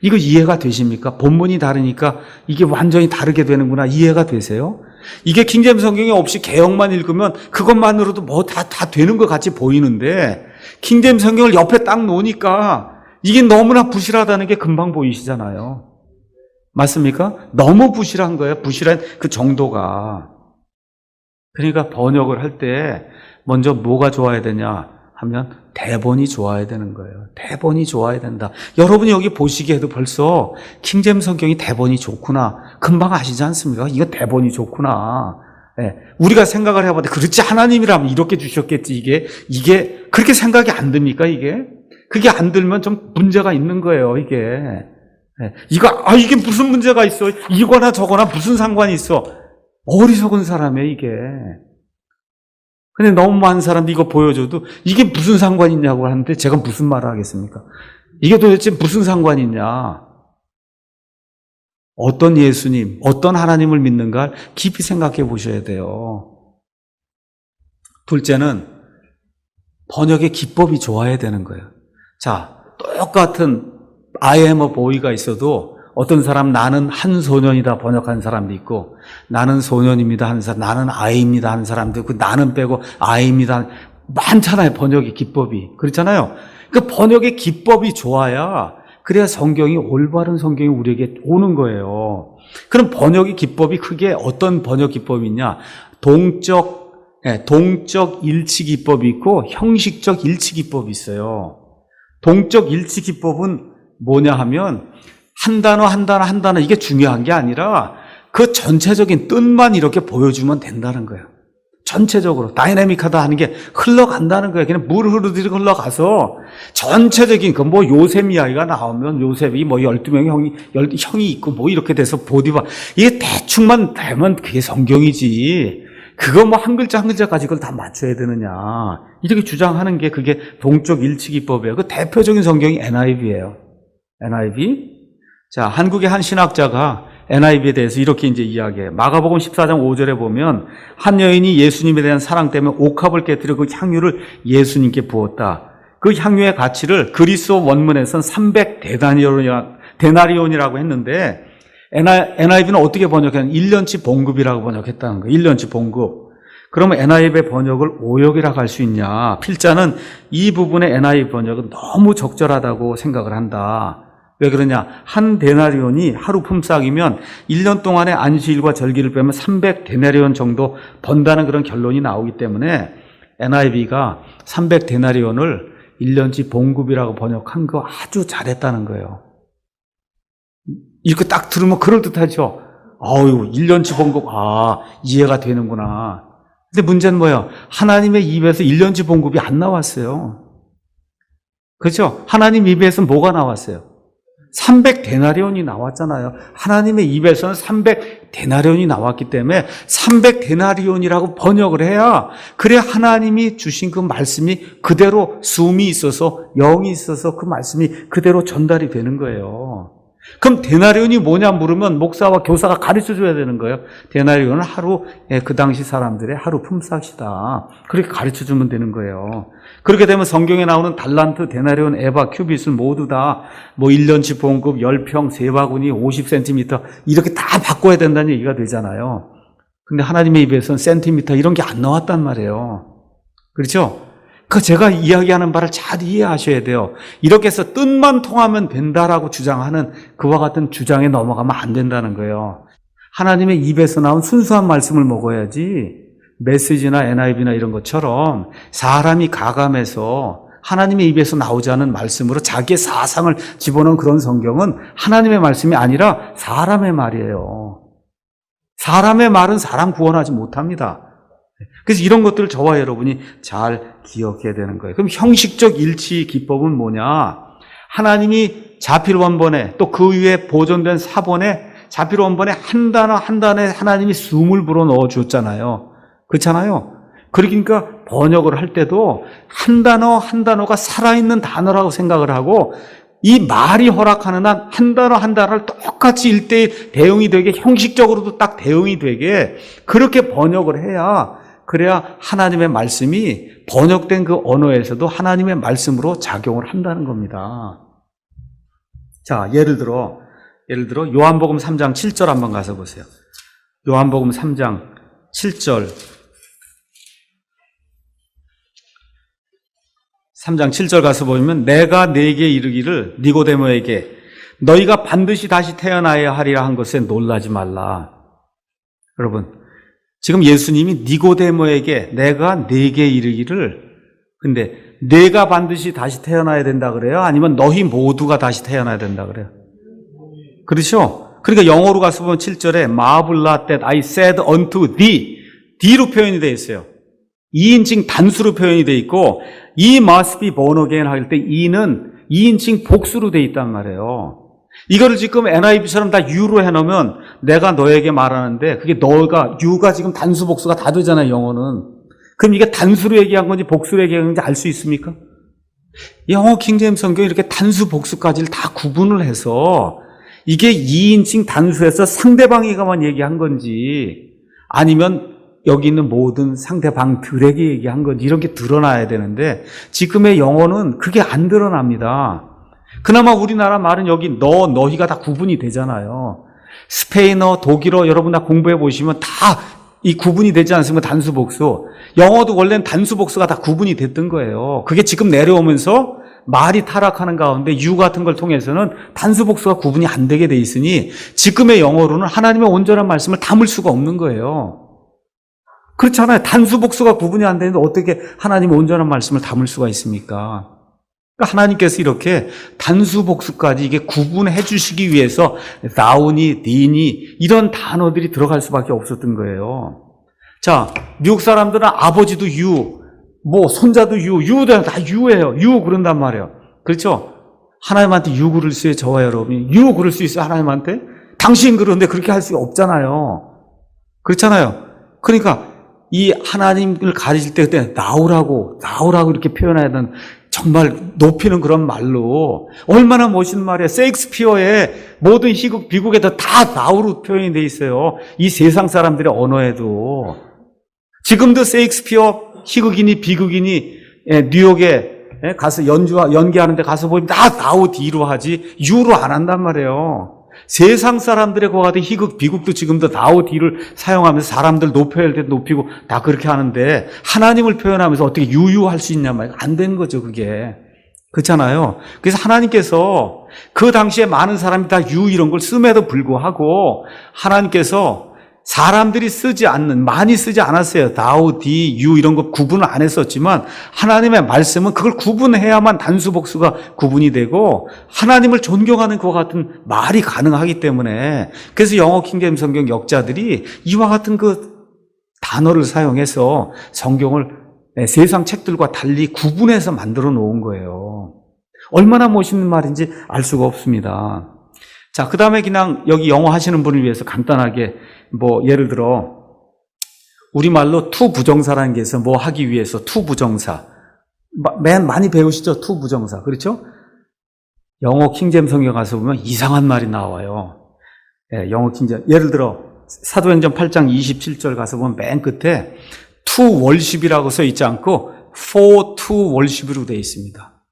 이거 이해가 되십니까? 본문이 다르니까 이게 완전히 다르게 되는구나. 이해가 되세요? 이게 킹제임스 성경이 없이 개역만 읽으면 그것만으로도 뭐 다 되는 것 같이 보이는데 킹제임스 성경을 옆에 딱 놓으니까 이게 너무나 부실하다는 게 금방 보이시잖아요. 맞습니까? 너무 부실한 거예요. 부실한 그 정도가. 그러니까 번역을 할 때 먼저 뭐가 좋아야 되냐 하면 대본이 좋아야 되는 거예요. 대본이 좋아야 된다. 여러분이 여기 보시기에도 벌써 킹제임스 성경이 대본이 좋구나. 금방 아시지 않습니까? 이거 대본이 좋구나. 우리가 생각을 해봤는데 그렇지 하나님이라면 이렇게 주셨겠지. 이게 그렇게 생각이 안 듭니까? 그게 안 들면 좀 문제가 있는 거예요. 이게 무슨 문제가 있어? 이거나 저거나 무슨 상관이 있어? 어리석은 사람이에요, 이게. 근데 너무 많은 사람들이 이거 보여줘도 이게 무슨 상관이 있냐고 하는데 제가 무슨 말을 하겠습니까? 이게 도대체 무슨 상관이 있냐? 어떤 예수님, 어떤 하나님을 믿는가 깊이 생각해 보셔야 돼요. 둘째는 번역의 기법이 좋아야 되는 거예요. 자, 똑같은 I am a boy가 있어도 어떤 사람 나는 한 소년이다 번역한 사람도 있고 나는 소년입니다 하는 사람, 나는 아이입니다 하는 사람도 있고 나는 빼고 아이입니다 많잖아요. 번역의 기법이. 그렇잖아요. 그 번역의 기법이 좋아야 그래야 성경이 올바른 성경이 우리에게 오는 거예요. 그럼 번역의 기법이 크게 어떤 번역 기법이 있냐? 동적 일치 기법이 있고 형식적 일치 기법이 있어요. 동적 일치 기법은 뭐냐 하면 한 단어 이게 중요한 게 아니라 그 전체적인 뜻만 이렇게 보여주면 된다는 거예요. 전체적으로 다이내믹하다 하는 게 흘러간다는 거예요. 그냥 물 흐르듯이 흘러가서 전체적인 그 뭐 요셉 이야기가 나오면 요셉이 뭐 12명의 형이 있고 뭐 이렇게 돼서 보디바 이게 대충만 되면 그게 성경이지. 그거 뭐 한 글자 한 글자까지 그걸 다 맞춰야 되느냐. 이렇게 주장하는 게 그게 동적 일치 기법이에요. 그 대표적인 성경이 NIV예요. NIV. 자, 한국의 한 신학자가 NIV에 대해서 이렇게 이제 이야기해요. 마가복음 14장 5절에 보면 한 여인이 예수님에 대한 사랑 때문에 옥합을 깨뜨려 그 향유를 예수님께 부었다. 그 향유의 가치를 그리스어 원문에서는 300데나리온이라고 했는데 NIV는 어떻게 번역했냐면 1년치 봉급이라고 번역했다는 거예요. 1년치 봉급. 그러면 NIV의 번역을 오역이라고 할 수 있냐. 필자는 이 부분의 NIV 번역은 너무 적절하다고 생각을 한다. 왜 그러냐? 한 데나리온이 하루 품삯이면 1년 동안의 안식일과 절기를 빼면 300데나리온 정도 번다는 그런 결론이 나오기 때문에 NIV가 300데나리온을 1년치 봉급이라고 번역한 거 아주 잘했다는 거예요. 이렇게 딱 들으면 그럴듯하죠? 1년치 봉급, 이해가 되는구나. 근데 문제는 뭐예요? 하나님의 입에서 1년치 봉급이 안 나왔어요. 그렇죠? 하나님 입에서 뭐가 나왔어요? 300데나리온이 나왔잖아요. 하나님의 입에서는 300데나리온이 나왔기 때문에 300데나리온이라고 번역을 해야 그래야 하나님이 주신 그 말씀이 그대로 숨이 있어서 영이 있어서 그 말씀이 그대로 전달이 되는 거예요. 그럼 데나리온이 뭐냐 물으면 목사와 교사가 가르쳐줘야 되는 거예요. 데나리온은 하루 그 당시 사람들의 하루 품삯이다. 그렇게 가르쳐주면 되는 거예요. 그렇게 되면 성경에 나오는 달란트, 데나리온, 에바, 큐빗은 모두 다 뭐 1년치 봉급, 10평, 3바구니, 50cm 이렇게 다 바꿔야 된다는 얘기가 되잖아요. 근데 하나님의 입에서는 센티미터 이런 게 안 나왔단 말이에요. 그렇죠? 그 제가 이야기하는 바를 잘 이해하셔야 돼요. 이렇게 해서 뜻만 통하면 된다라고 주장하는 그와 같은 주장에 넘어가면 안 된다는 거예요. 하나님의 입에서 나온 순수한 말씀을 먹어야지 메시지나 NIV나 이런 것처럼 사람이 가감해서 하나님의 입에서 나오지 않은 말씀으로 자기의 사상을 집어넣은 그런 성경은 하나님의 말씀이 아니라 사람의 말이에요. 사람의 말은 사람 구원하지 못합니다. 그래서 이런 것들을 저와 여러분이 잘 기억해야 되는 거예요. 그럼 형식적 일치 기법은 뭐냐? 하나님이 자필 원본에 또 그 위에 보존된 사본에 자필 원본에 한 단어 한 단어에 하나님이 숨을 불어 넣어 주었잖아요. 그렇잖아요. 그러니까 번역을 할 때도 한 단어 한 단어가 살아있는 단어라고 생각을 하고 이 말이 허락하는 한 한 단어 한 단어를 똑같이 일대일 대응이 되게 형식적으로도 딱 대응이 되게 그렇게 번역을 해야 그래야 하나님의 말씀이 번역된 그 언어에서도 하나님의 말씀으로 작용을 한다는 겁니다. 자, 예를 들어 요한복음 3장 7절 한번 가서 보세요. 요한복음 3장 7절 3장 7절 가서 보면 내가 네게 이르기를 니고데모에게 너희가 반드시 다시 태어나야 하리라 한 것에 놀라지 말라. 여러분 지금 예수님이 니고데모에게 내가 네게 이르기를 근데 내가 반드시 다시 태어나야 된다 그래요? 아니면 너희 모두가 다시 태어나야 된다 그래요? 그렇죠? 그러니까 영어로 가서 보면 7절에 marvel not that I said unto thee D로 표현이 되어 있어요. 2인칭 단수로 표현이 되어 있고 Ye must be born again 할 때 E는 2인칭 복수로 되어 있단 말이에요. 이거를 지금 NIV처럼 다 you로 해놓으면 내가 너에게 말하는데 그게 너가 you가 지금 단수 복수가 다 되잖아요. 영어는. 그럼 이게 단수로 얘기한 건지 복수로 얘기한 건지 알 수 있습니까? 영어 킹제임스 성경이 이렇게 단수 복수까지를 다 구분을 해서 이게 2인칭 단수에서 상대방에게만 얘기한 건지 아니면 여기 있는 모든 상대방들에게 얘기한 건지 이런 게 드러나야 되는데 지금의 영어는 그게 안 드러납니다. 그나마 우리나라 말은 여기 너희가 다 구분이 되잖아요. 스페인어, 독일어 여러분 다 공부해 보시면 다 이 구분이 되지 않습니까? 단수 복수. 영어도 원래는 단수 복수가 다 구분이 됐던 거예요. 그게 지금 내려오면서 말이 타락하는 가운데 you 같은 걸 통해서는 단수 복수가 구분이 안 되게 돼 있으니 지금의 영어로는 하나님의 온전한 말씀을 담을 수가 없는 거예요. 그렇잖아요. 단수 복수가 구분이 안 되는데 어떻게 하나님의 온전한 말씀을 담을 수가 있습니까? 그러니까 하나님께서 이렇게 단수 복수까지 이게 구분해 주시기 위해서 thou니, the니 이런 단어들이 들어갈 수밖에 없었던 거예요. 자, 미국 사람들은 아버지도 you, 뭐 손자도 you도 다 you예요. you 그런단 말이에요. 그렇죠? 하나님한테 you 그럴 수 있어요. 저와 여러분이 you 그럴 수 있어요. 하나님한테? 당신 그러는데 그렇게 할 수 없잖아요. 그렇잖아요. 그러니까 이 하나님을 가리실 때 그때 나오라고 이렇게 표현해야 되는 정말 높이는 그런 말로 얼마나 멋있는 말이에요. 셰익스피어의 모든 희극, 비극에도 다 나우로 표현이 돼 있어요. 이 세상 사람들의 언어에도. 지금도 셰익스피어 희극이니 비극이니 뉴욕에 가서 연기하는데 가서 보면 다 나우 D로 하지 U로 안 한단 말이에요. 세상 사람들의 그와 같은 희극, 비극도 지금도 나우 D를 사용하면서 사람들 높여야 할 때 높이고 다 그렇게 하는데 하나님을 표현하면서 어떻게 유유할 수 있냔 말이에요. 안 되는 거죠, 그게. 그렇잖아요. 그래서 하나님께서 그 당시에 많은 사람이 다 유 이런 걸 씀에도 불구하고 하나님께서 사람들이 쓰지 않는, 많이 쓰지 않았어요. 다우, 디, 유 이런 거 구분을 안 했었지만 하나님의 말씀은 그걸 구분해야만 단수복수가 구분이 되고 하나님을 존경하는 그와 같은 말이 가능하기 때문에 그래서 영어 킹제임스 성경 역자들이 이와 같은 그 단어를 사용해서 성경을 세상 책들과 달리 구분해서 만들어 놓은 거예요. 얼마나 멋있는 말인지 알 수가 없습니다. 자, 그 다음에 그냥 여기 영어 하시는 분을 위해서 간단하게 뭐 예를 들어 우리말로 투 부정사라는 게 있어요. 뭐 하기 위해서 투 부정사. 많이 배우시죠? 투 부정사. 그렇죠? 영어 킹제임스 성경 가서 보면 이상한 말이 나와요. 영어 킹제임스. 예를 들어 사도행전 8장 27절 가서 보면 맨 끝에 to worship이라고 써 있지 않고 for to worship으로 되어 있습니다.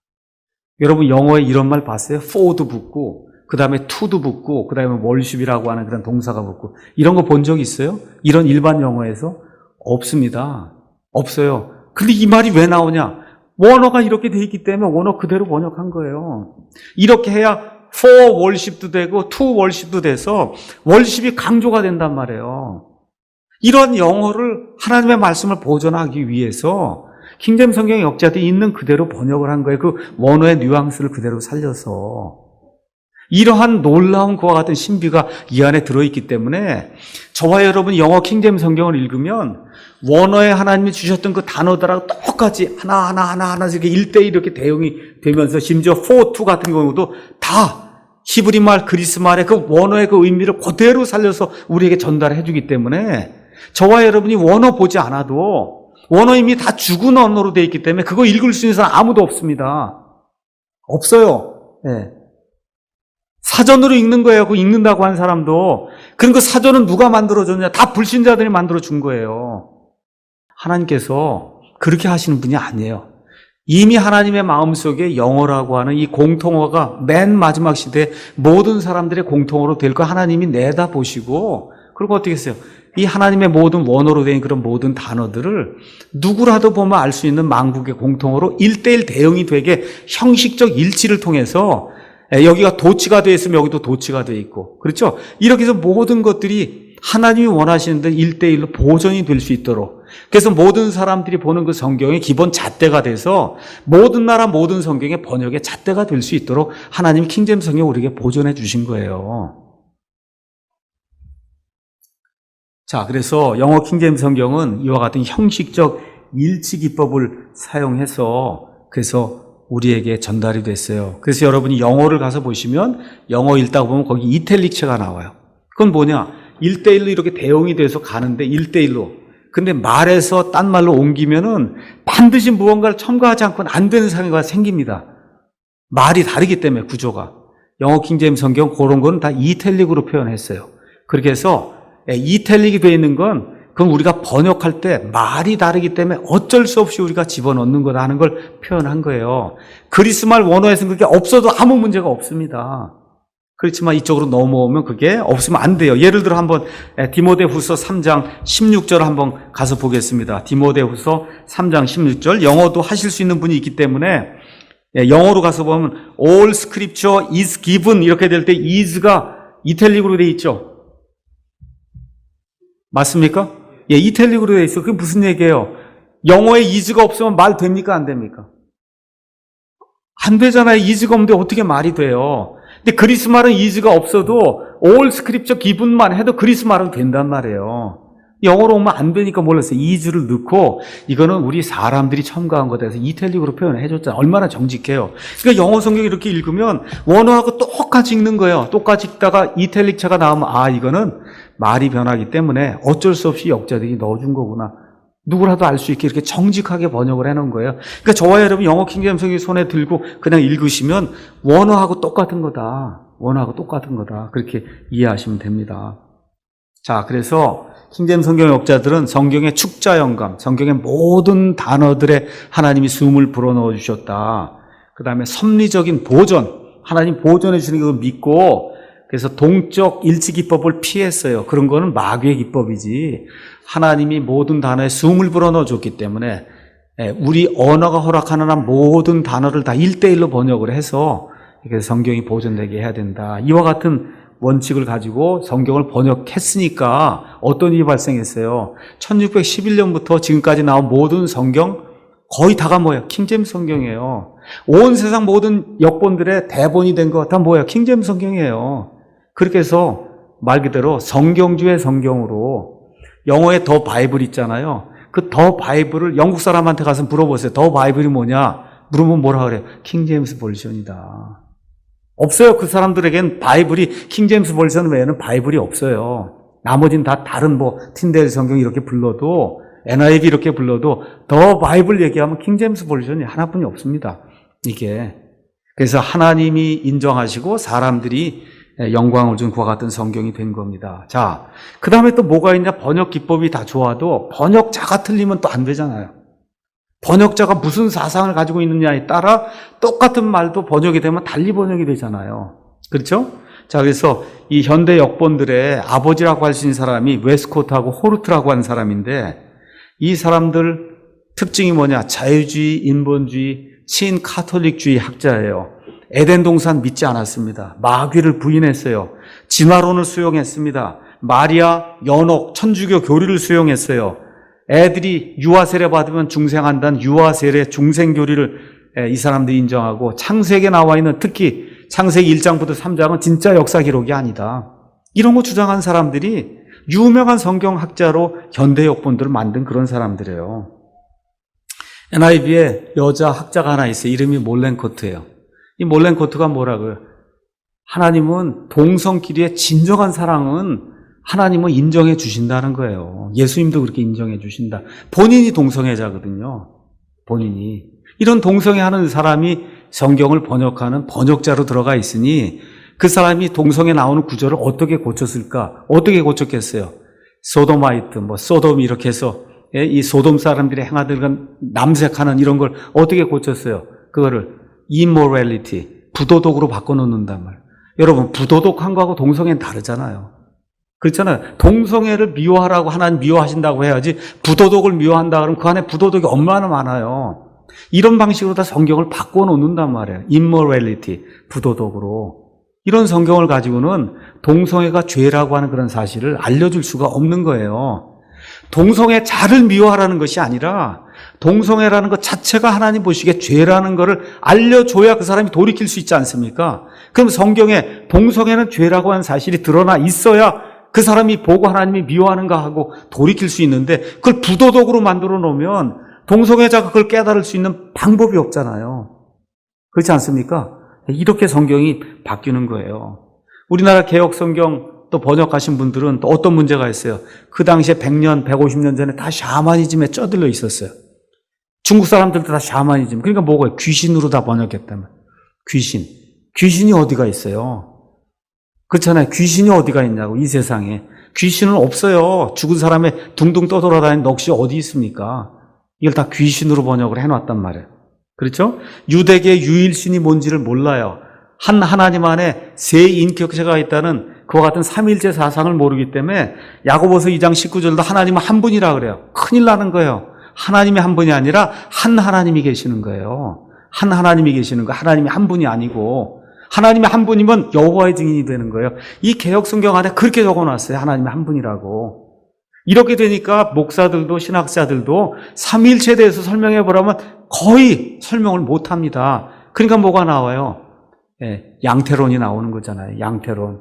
여러분 영어에 이런 말 봤어요? for도 붙고 그 다음에 to도 붙고 그 다음에 worship이라고 하는 그런 동사가 붙고 이런 거 본 적 있어요? 이런 일반 영어에서? 없습니다. 없어요. 근데 이 말이 왜 나오냐? 원어가 이렇게 돼 있기 때문에 원어 그대로 번역한 거예요. 이렇게 해야 for worship도 되고 to worship도 돼서 worship이 강조가 된단 말이에요. 이런 영어를 하나님의 말씀을 보존하기 위해서 킹제임스 성경의 역자들이 있는 그대로 번역을 한 거예요. 그 원어의 뉘앙스를 그대로 살려서. 이러한 놀라운 그와 같은 신비가 이 안에 들어있기 때문에 저와 여러분이 영어 킹제임스 성경을 읽으면 원어에 하나님이 주셨던 그 단어들하고 똑같이 하나 이렇게 1대1 이렇게 대응이 되면서 심지어 for to 같은 경우도 다 히브리 말, 그리스 말의 그 원어의 그 의미를 그대로 살려서 우리에게 전달해 주기 때문에 저와 여러분이 원어 보지 않아도 원어 이미 다 죽은 언어로 되어 있기 때문에 그거 읽을 수 있는 사람 아무도 없습니다. 없어요. 네. 사전으로 읽는 거예요. 그거 읽는다고 한 사람도. 그러니까 사전은 누가 만들어줬냐? 다 불신자들이 만들어준 거예요. 하나님께서 그렇게 하시는 분이 아니에요. 이미 하나님의 마음속에 영어라고 하는 이 공통어가 맨 마지막 시대에 모든 사람들의 공통어로 될 거 하나님이 내다보시고 그리고 어떻게 했어요? 이 하나님의 모든 원어로 된 그런 모든 단어들을 누구라도 보면 알 수 있는 만국의 공통어로 1대1 대응이 되게 형식적 일치를 통해서 여기가 도치가 되어 있으면 여기도 도치가 되어 있고 그렇죠? 이렇게 해서 모든 것들이 하나님이 원하시는 데 1대1로 보존이 될 수 있도록 그래서 모든 사람들이 보는 그 성경의 기본 잣대가 돼서 모든 나라 모든 성경의 번역의 잣대가 될 수 있도록 하나님이 킹제임스 성경을 우리에게 보존해 주신 거예요. 자, 그래서 영어 킹제임스 성경은 이와 같은 형식적 일치 기법을 사용해서 그래서 우리에게 전달이 됐어요. 그래서 여러분이 영어를 가서 보시면 영어 읽다 보면 거기 이탈릭체가 나와요. 그건 뭐냐? 1대1로 이렇게 대응이 돼서 가는데 1대1로. 근데 말에서 딴 말로 옮기면은 반드시 무언가를 첨가하지 않고는 안 되는 상황이 생깁니다. 말이 다르기 때문에 구조가. 영어 킹제임스 성경 그런 거는 다 이탈릭으로 표현했어요. 그렇게 해서 이탈릭이 되어 있는 건 그건 우리가 번역할 때 말이 다르기 때문에 어쩔 수 없이 우리가 집어넣는 거다 하는 걸 표현한 거예요. 그리스말 원어에서는 그게 없어도 아무 문제가 없습니다. 그렇지만 이쪽으로 넘어오면 그게 없으면 안 돼요. 예를 들어 한번 디모데후서 3장 16절 한번 가서 보겠습니다. 디모데후서 3장 16절 영어도 하실 수 있는 분이 있기 때문에 영어로 가서 보면 all scripture is given 이렇게 될 때 is가 이탈릭으로 돼 있죠. 맞습니까? 예, 이탈릭으로 돼 있어. 그게 무슨 얘기예요? 영어에 is가 없으면 말 됩니까? 안 됩니까? 안 되잖아요. is가 없는데 어떻게 말이 돼요? 근데 그리스 말은 is가 없어도 all scripture given만 해도 그리스 말은 된단 말이에요. 영어로 오면 안 되니까 몰랐어요. is를 넣고 이거는 우리 사람들이 첨가한 거다 해서 이탈릭으로 표현을 해줬잖아요. 얼마나 정직해요. 그러니까 영어 성경 이렇게 읽으면 원어하고 똑같이 읽는 거예요. 똑같이 읽다가 이탈릭차가 나오면 아 이거는 말이 변하기 때문에 어쩔 수 없이 역자들이 넣어준 거구나. 누구라도 알 수 있게 이렇게 정직하게 번역을 해놓은 거예요. 그러니까 저와 여러분 영어 킹제임스 성경 손에 들고 그냥 읽으시면 원어하고 똑같은 거다. 원어하고 똑같은 거다. 그렇게 이해하시면 됩니다. 자, 그래서 킹제임스 성경 역자들은 성경의 축자 영감, 성경의 모든 단어들에 하나님이 숨을 불어넣어 주셨다. 그 다음에 섭리적인 보존, 하나님 보존해 주시는 걸 믿고 그래서 동적 일치기법을 피했어요. 그런 거는 마귀의 기법이지 하나님이 모든 단어에 숨을 불어넣어 줬기 때문에 우리 언어가 허락하는 한 모든 단어를 다 1대1로 번역을 해서 성경이 보존되게 해야 된다. 이와 같은 원칙을 가지고 성경을 번역했으니까 어떤 일이 발생했어요? 1611년부터 지금까지 나온 모든 성경 거의 다가 뭐예요? 킹제임스 성경이에요. 온 세상 모든 역본들의 대본이 된 거 다 뭐예요? 킹제임스 성경이에요. 그렇게 해서 말 그대로 성경주의 성경으로 영어에 더 바이블 있잖아요. 그 더 바이블을 영국 사람한테 가서 물어보세요. 더 바이블이 뭐냐? 물으면 뭐라 그래요? 킹제임스 버전이다. 없어요. 그 사람들에겐 바이블이 킹제임스 버전 외에는 바이블이 없어요. 나머지는 다 다른 틴데일 성경 이렇게 불러도 NIV 이렇게 불러도 더 바이블 얘기하면 킹제임스 버전이 하나뿐이 없습니다. 이게 그래서 하나님이 인정하시고 사람들이 영광을 준 그와 같은 성경이 된 겁니다. 자, 그 다음에 또 뭐가 있냐? 번역 기법이 다 좋아도 번역자가 틀리면 또 안 되잖아요. 번역자가 무슨 사상을 가지고 있느냐에 따라 똑같은 말도 번역이 되면 달리 번역이 되잖아요. 그렇죠? 자, 그래서 이 현대 역본들의 아버지라고 할 수 있는 사람이 웨스코트하고 호르트라고 하는 사람인데 이 사람들 특징이 뭐냐? 자유주의, 인본주의, 친카톨릭주의 학자예요. 에덴 동산 믿지 않았습니다. 마귀를 부인했어요. 진화론을 수용했습니다. 마리아, 연옥, 천주교 교리를 수용했어요. 애들이 유아 세례 받으면 중생한다는 유아 세례 중생 교리를 이 사람들이 인정하고 창세기에 나와 있는 특히 창세기 1장부터 3장은 진짜 역사 기록이 아니다. 이런 거 주장한 사람들이 유명한 성경학자로 현대 역본들을 만든 그런 사람들이에요. NIV에 여자 학자가 하나 있어요. 이름이 몰랭코트예요. 이 몰랭코트가 뭐라고요? 하나님은 동성끼리의 진정한 사랑은 하나님은 인정해 주신다는 거예요. 예수님도 그렇게 인정해 주신다. 본인이 동성애자거든요. 본인이. 이런 동성애하는 사람이 성경을 번역하는 번역자로 들어가 있으니 그 사람이 동성애 나오는 구절을 어떻게 고쳤을까? 어떻게 고쳤겠어요? 소도마이트, 소돔 이렇게 해서 이 소돔 사람들이 행하던 남색하는 이런 걸 어떻게 고쳤어요? 그거를 immorality, 부도덕으로 바꿔놓는단 말이에요. 여러분, 부도덕한 거하고 동성애는 다르잖아요. 그렇잖아요. 동성애를 미워하라고 하나님 미워하신다고 해야지 부도덕을 미워한다 그러면 그 안에 부도덕이 얼마나 많아요. 이런 방식으로 다 성경을 바꿔놓는단 말이에요. immorality, 부도덕으로. 이런 성경을 가지고는 동성애가 죄라고 하는 그런 사실을 알려줄 수가 없는 거예요. 동성애자를 미워하라는 것이 아니라 동성애라는 것 자체가 하나님 보시기에 죄라는 것을 알려줘야 그 사람이 돌이킬 수 있지 않습니까? 그럼 성경에 동성애는 죄라고 하는 사실이 드러나 있어야 그 사람이 보고 하나님이 미워하는가 하고 돌이킬 수 있는데 그걸 부도덕으로 만들어 놓으면 동성애자가 그걸 깨달을 수 있는 방법이 없잖아요. 그렇지 않습니까? 이렇게 성경이 바뀌는 거예요. 우리나라 개혁 성경 또 번역하신 분들은 또 어떤 문제가 있어요? 그 당시에 100년, 150년 전에 다 샤머니즘에 쩌들려 있었어요. 중국 사람들도 다 샤머니즘. 그러니까 뭐가 귀신으로 다 번역했다면. 귀신. 귀신이 어디가 있어요? 그렇잖아요. 귀신이 어디가 있냐고, 이 세상에. 귀신은 없어요. 죽은 사람의 둥둥 떠돌아다니는 넋이 어디 있습니까? 이걸 다 귀신으로 번역을 해놨단 말이에요. 그렇죠? 유대계 유일신이 뭔지를 몰라요. 한 하나님 안에 세 인격체가 있다는 그와 같은 삼일체 사상을 모르기 때문에 야고보서 2장 19절도 하나님은 한 분이라 그래요. 큰일 나는 거예요. 하나님이 한 분이 아니라 한 하나님이 계시는 거예요. 한 하나님이 계시는 거. 하나님이 한 분이 아니고 하나님이 한 분이면 여호와의 증인이 되는 거예요. 이 개역 성경 안에 그렇게 적어놨어요. 하나님이 한 분이라고. 이렇게 되니까 목사들도 신학자들도 삼위일체에 대해서 설명해 보라면 거의 설명을 못 합니다. 그러니까 뭐가 나와요? 양태론이 나오는 거잖아요. 양태론.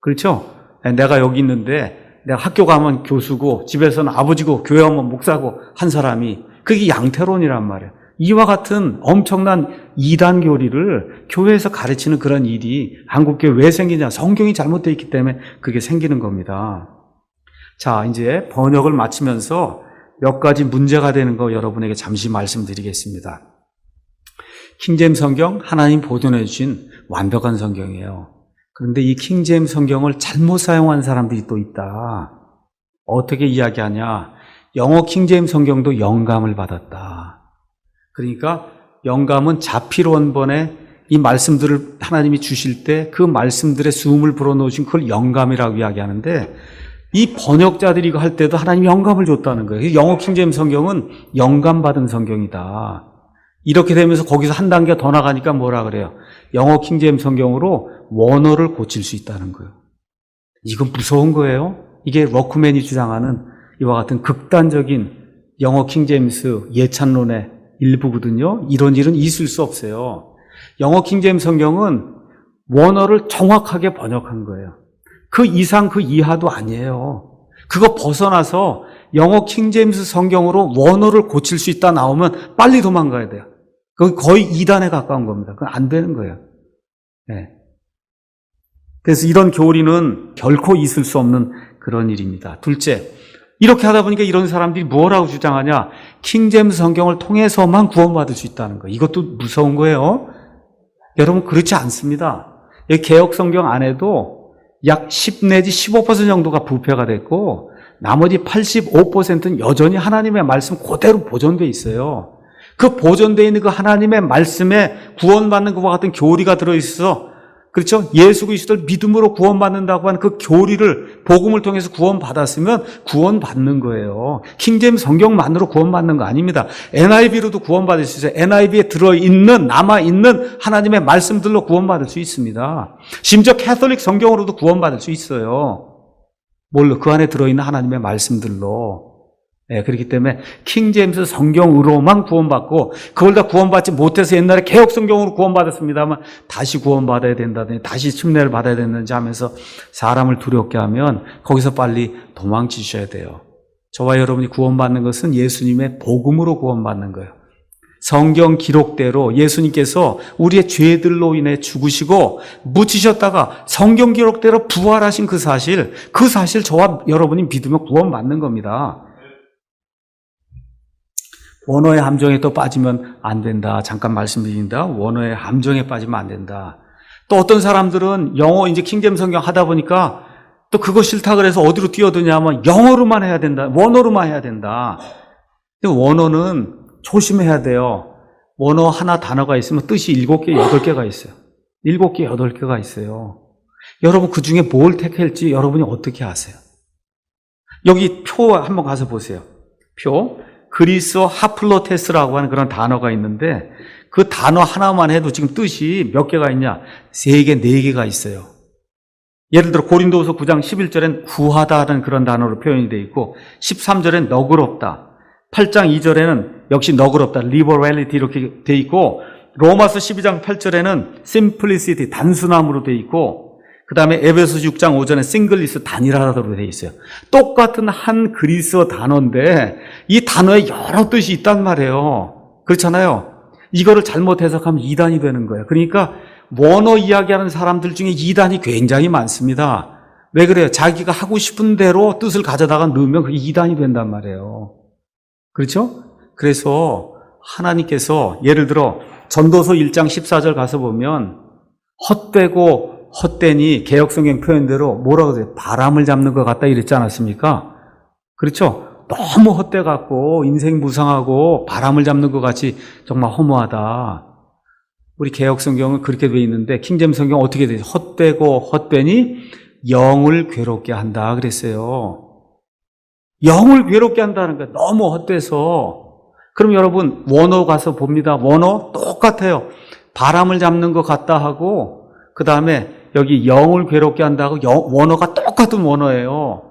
그렇죠? 내가 여기 있는데 내가 학교 가면 교수고 집에서는 아버지고 교회 오면 목사고 한 사람이 그게 양태론이란 말이에요. 이와 같은 엄청난 이단 교리를 교회에서 가르치는 그런 일이 한국교회 왜 생기냐? 성경이 잘못되어 있기 때문에 그게 생기는 겁니다. 자, 이제 번역을 마치면서 몇 가지 문제가 되는 거 여러분에게 잠시 말씀드리겠습니다. 킹제임스 성경 하나님 보존해 주신 완벽한 성경이에요. 그런데 이 킹제임스 성경을 잘못 사용한 사람들이 또 있다. 어떻게 이야기하냐? 영어 킹제임스 성경도 영감을 받았다. 그러니까 영감은 자필 원본에 이 말씀들을 하나님이 주실 때 그 말씀들의 수음을 불어넣으신 그걸 영감이라고 이야기하는데 이 번역자들이 이거 할 때도 하나님이 영감을 줬다는 거예요. 영어 킹제임스 성경은 영감받은 성경이다. 이렇게 되면서 거기서 한 단계 더 나가니까 뭐라 그래요? 영어 킹제임스 성경으로 원어를 고칠 수 있다는 거예요. 이건 무서운 거예요. 이게 워크맨이 주장하는 이와 같은 극단적인 영어 킹제임스 예찬론의 일부거든요. 이런 일은 있을 수 없어요. 영어 킹제임스 성경은 원어를 정확하게 번역한 거예요. 그 이상 그 이하도 아니에요. 그거 벗어나서 영어 킹제임스 성경으로 원어를 고칠 수 있다 나오면 빨리 도망가야 돼요. 그건 거의 이단에 가까운 겁니다. 그건 안 되는 거예요. 네. 그래서 이런 교리는 결코 있을 수 없는 그런 일입니다. 둘째, 이렇게 하다 보니까 이런 사람들이 뭐라고 주장하냐? 킹제임스 성경을 통해서만 구원받을 수 있다는 거예요. 이것도 무서운 거예요. 여러분, 그렇지 않습니다. 이 개역 성경 안에도 약 10 내지 15% 정도가 부패가 됐고 나머지 85%는 여전히 하나님의 말씀 그대로 보존되어 있어요. 그 보존되어 있는 그 하나님의 말씀에 구원받는 것과 같은 교리가 들어있어. 그렇죠? 예수 그리스도를 믿음으로 구원받는다고 하는 그 교리를 복음을 통해서 구원받았으면 구원받는 거예요. 킹제임스 성경만으로 구원받는 거 아닙니다. NIV로도 구원받을 수 있어요. NIV에 들어있는 남아있는 하나님의 말씀들로 구원받을 수 있습니다. 심지어 캐톨릭 성경으로도 구원받을 수 있어요. 뭘로? 그 안에 들어있는 하나님의 말씀들로. 네, 그렇기 때문에 킹제임스 성경으로만 구원받고 그걸 다 구원받지 못해서 옛날에 개역 성경으로 구원받았습니다만 다시 구원받아야 된다든지 다시 침례를 받아야 된다든지 하면서 사람을 두렵게 하면 거기서 빨리 도망치셔야 돼요. 저와 여러분이 구원받는 것은 예수님의 복음으로 구원받는 거예요. 성경 기록대로 예수님께서 우리의 죄들로 인해 죽으시고 묻히셨다가 성경 기록대로 부활하신 그 사실 저와 여러분이 믿으면 구원받는 겁니다. 원어의 함정에 또 빠지면 안 된다. 잠깐 말씀드린다. 원어의 함정에 빠지면 안 된다. 또 어떤 사람들은 영어 이제 킹제임스 성경 하다 보니까 또 그거 싫다 그래서 어디로 뛰어드냐면 영어로만 해야 된다. 원어로만 해야 된다. 근데 원어는 조심해야 돼요. 원어 하나 단어가 있으면 뜻이 7개, 8개가 있어요. 7개, 8개가 있어요. 여러분 그 중에 뭘 택할지 여러분이 어떻게 아세요? 여기 표 한번 가서 보세요. 표. 그리스어 하플로테스라고 하는 그런 단어가 있는데 그 단어 하나만 해도 지금 뜻이 몇 개가 있냐? 3개, 4개가 있어요. 예를 들어 고린도후서 9장 11절엔 구하다는 그런 단어로 표현이 되어 있고 13절엔 너그럽다. 8장 2절에는 역시 너그럽다. liberality 이렇게 되어 있고 로마서 12장 8절에는 simplicity 단순함으로 되어 있고 그 다음에 에베소서 6장 5절에 싱글리스 단일하다로 되어 있어요. 똑같은 한 그리스어 단어인데 이 단어에 여러 뜻이 있단 말이에요. 그렇잖아요. 이거를 잘못 해석하면 이단이 되는 거예요. 그러니까 원어 이야기하는 사람들 중에 이단이 굉장히 많습니다. 왜 그래요? 자기가 하고 싶은 대로 뜻을 가져다가 넣으면 그게 이단이 된단 말이에요. 그렇죠? 그래서 하나님께서 예를 들어 전도서 1장 14절 가서 보면 헛되고 헛되니 개역성경 표현대로 뭐라고 그러세요? 바람을 잡는 것 같다 이랬지 않았습니까? 그렇죠? 너무 헛되갖고 인생 무상하고 바람을 잡는 것 같이 정말 허무하다. 우리 개역성경은 그렇게 돼 있는데 킹제임스 성경 어떻게 되죠? 헛되고 헛되니 영을 괴롭게 한다 그랬어요. 영을 괴롭게 한다는 게 너무 헛돼서. 그럼 여러분 원어 가서 봅니다. 원어 똑같아요. 바람을 잡는 것 같다 하고 그 다음에 여기 영을 괴롭게 한다고 원어가 똑같은 원어예요.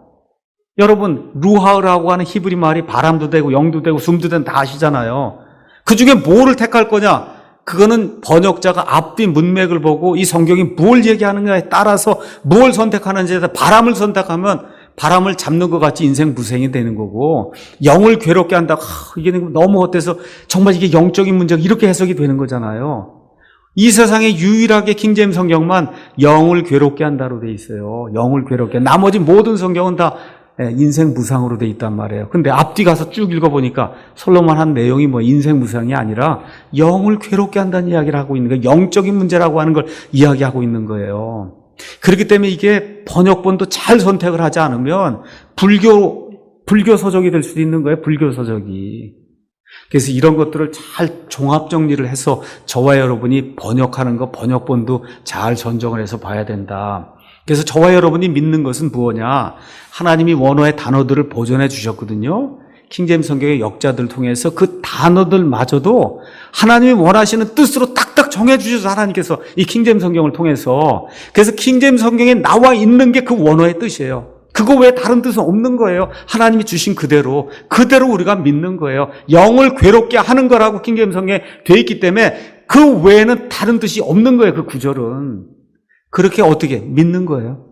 여러분 루하흐라고 하는 히브리 말이 바람도 되고 영도 되고 숨도 되는 다 아시잖아요. 그 중에 뭐를 택할 거냐? 그거는 번역자가 앞뒤 문맥을 보고 이 성경이 뭘 얘기하느냐에 따라서 뭘 선택하는지에 따라 바람을 선택하면 바람을 잡는 것 같이 인생 무생이 되는 거고, 영을 괴롭게 한다. 이게 너무 헛돼서 정말 이게 영적인 문제가 이렇게 해석이 되는 거잖아요. 이 세상에 유일하게 킹제임스 성경만 영을 괴롭게 한다로 돼 있어요. 영을 괴롭게. 나머지 모든 성경은 다 인생 무상으로 돼 있단 말이에요. 근데 앞뒤 가서 쭉 읽어보니까 솔로몬 한 내용이 뭐 인생 무상이 아니라 영을 괴롭게 한다는 이야기를 하고 있는 거예요. 영적인 문제라고 하는 걸 이야기하고 있는 거예요. 그렇기 때문에 이게 번역본도 잘 선택을 하지 않으면 불교 서적이 될 수도 있는 거예요. 불교 서적이. 그래서 이런 것들을 잘 종합 정리를 해서 저와 여러분이 번역하는 거, 번역본도 잘 선정을 해서 봐야 된다. 그래서 저와 여러분이 믿는 것은 무엇이냐? 하나님이 원어의 단어들을 보존해 주셨거든요. 킹제임스 성경의 역자들을 통해서 그 단어들마저도 하나님이 원하시는 뜻으로 딱딱 정해 주셔서 하나님께서 이 킹제임스 성경을 통해서. 그래서 킹제임스 성경에 나와 있는 게 그 원어의 뜻이에요. 그거 외에 다른 뜻은 없는 거예요. 하나님이 주신 그대로 우리가 믿는 거예요. 영을 괴롭게 하는 거라고 킹제임스 성경에 돼 있기 때문에 그 외에는 다른 뜻이 없는 거예요. 그 구절은. 그렇게 어떻게 믿는 거예요?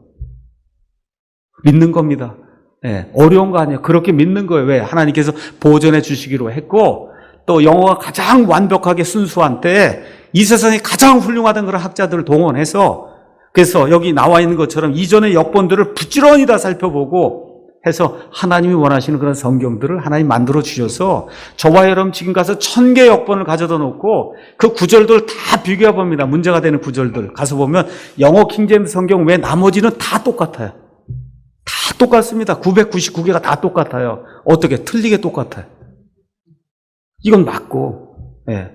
믿는 겁니다. 네, 어려운 거 아니에요. 그렇게 믿는 거예요. 왜? 하나님께서 보존해 주시기로 했고, 또 영어가 가장 완벽하게 순수한 때에 이 세상에 가장 훌륭하던 그런 학자들을 동원해서, 그래서 여기 나와 있는 것처럼 이전의 역본들을 부지런히 다 살펴보고 해서 하나님이 원하시는 그런 성경들을 하나님 만들어 주셔서 저와 여러분 지금 가서 1000개 역본을 가져다 놓고 그 구절들 다 비교해 봅니다. 문제가 되는 구절들 가서 보면 영어 킹제임스 성경 외 나머지는 다 똑같아요. 다 똑같습니다. 999개가 다 똑같아요. 어떻게? 틀리게 똑같아요. 이건 맞고, 예.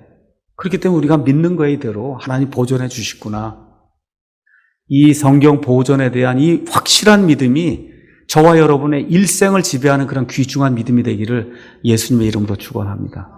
그렇기 때문에 우리가 믿는 거에 이대로 하나님 보존해 주시구나. 이 성경 보존에 대한 이 확실한 믿음이 저와 여러분의 일생을 지배하는 그런 귀중한 믿음이 되기를 예수님의 이름으로 축원합니다.